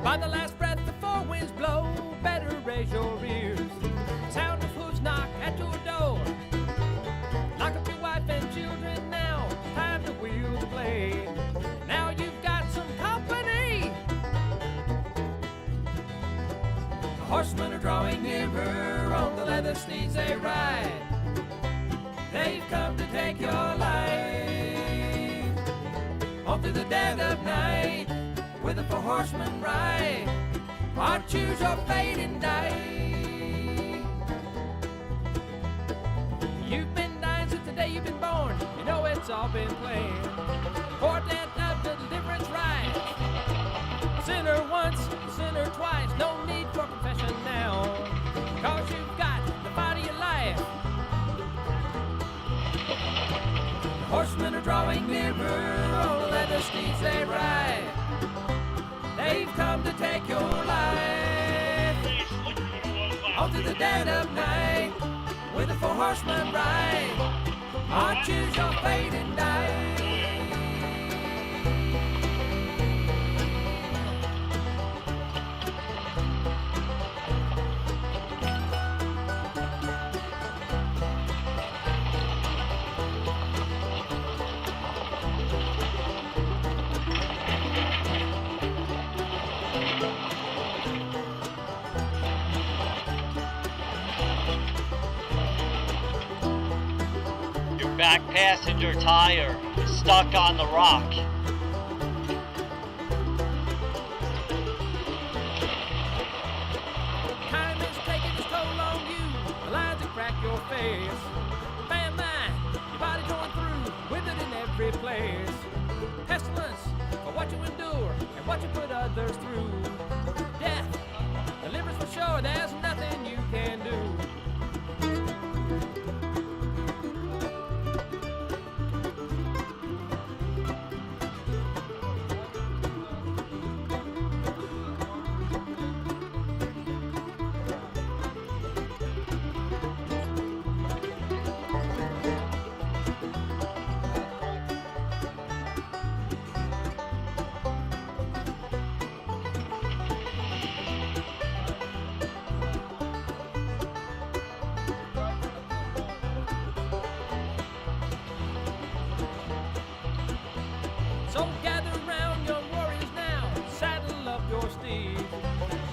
By the last breath the four winds blow, better raise your ears. Sound of hooves knock at your door. Knock up your wife and children now, time to wheel the blade. Now you've got some company. The horsemen are drawing nearer, on the leather steeds they ride. They've come to take your life. On through the dead of night, with the four horsemen ride, or choose your fate and die. You've been dying since the day you've been born, you know it's all been planned. For death of deliverance rise. Sinner once, sinner twice, no need for confession now, cause you've got the fight of your life. The horsemen are drawing nearer, on the leather steeds they ride. They've come to take your life. On through the dead of night, with the four horsemen ride, or choose your fate and die. Back passenger tire is stuck on the rock. Time is taking its toll on you, the lines that crack your face. Fan line, your body going through, with it in every place. Pestilence for what you endure and what you put others through. Death, deliverance for sure, there's nothing you can do. So gather round, young warriors now, saddle up your steeds,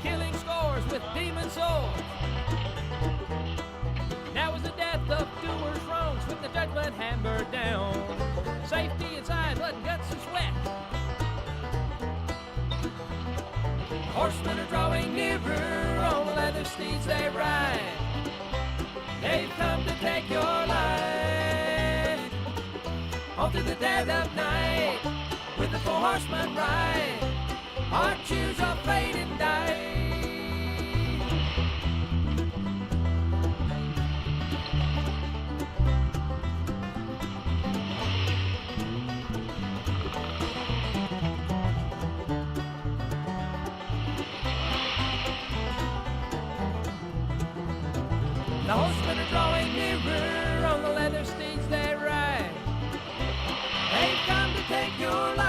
killing scores with demon swords. Now is the death of doers' wrongs, with the judgment hammered down. Safety inside, blood, guts, and sweat. Horsemen are drawing nearer, on the leather steeds they ride. They've come to take your life. On through the dead of night, with the four horsemen ride, or choose your fate and die. The horsemen are drawing nearer, on the leather steeds they ride. They've come to take your life.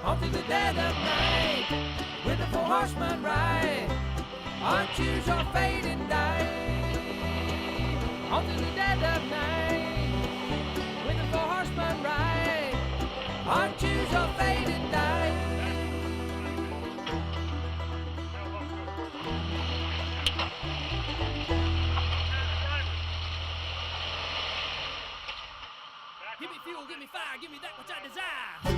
On through the dead of night, with the four horsemen ride, or choose your fate and die. On through the dead of night, with the four horsemen ride, or choose your fate and die. Give me fuel, give me fire, give me that which I desire.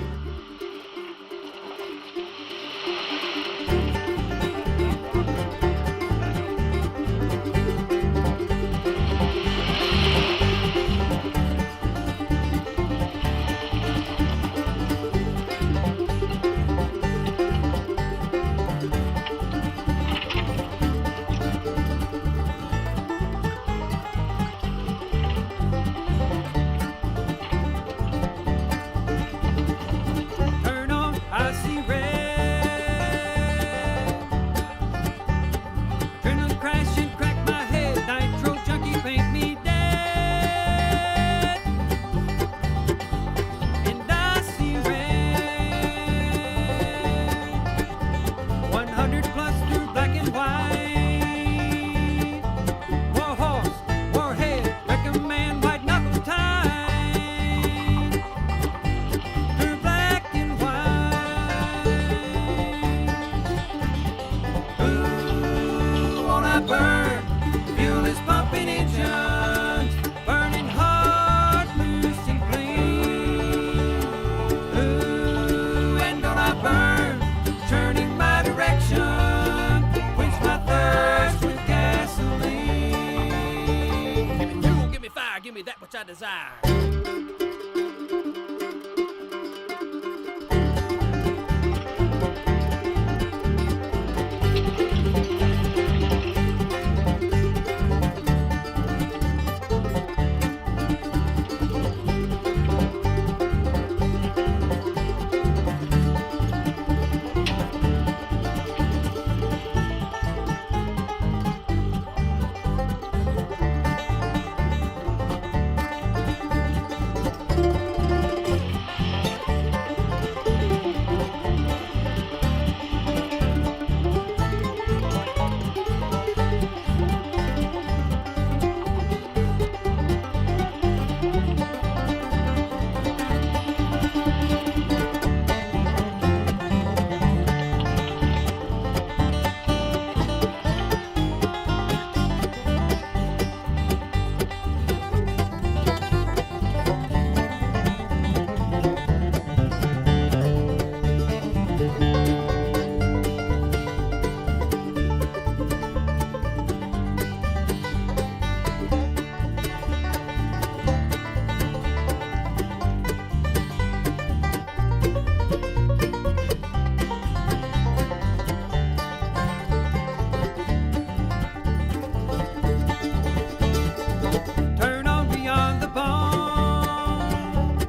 Turn on beyond the barn.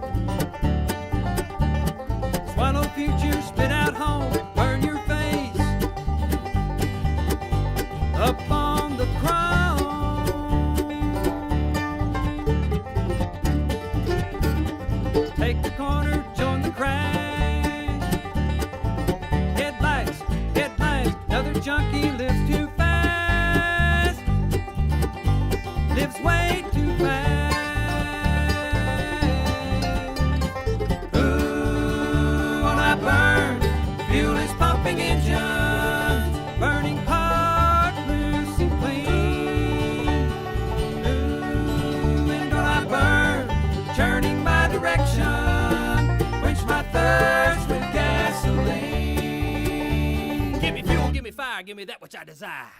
Swallow future, spit out home. Burn your face upon the crown. Take the corner, join the crash. Headlights, headlights. Another junkie lives too fast. Lives way too fast. Ooh, when I burn, fuel is pumping engines, burning hard, loose and clean. Ooh, and when I burn, turning my direction, quench my thirst with gasoline. Give me fuel, give me fire, give me that which I desire.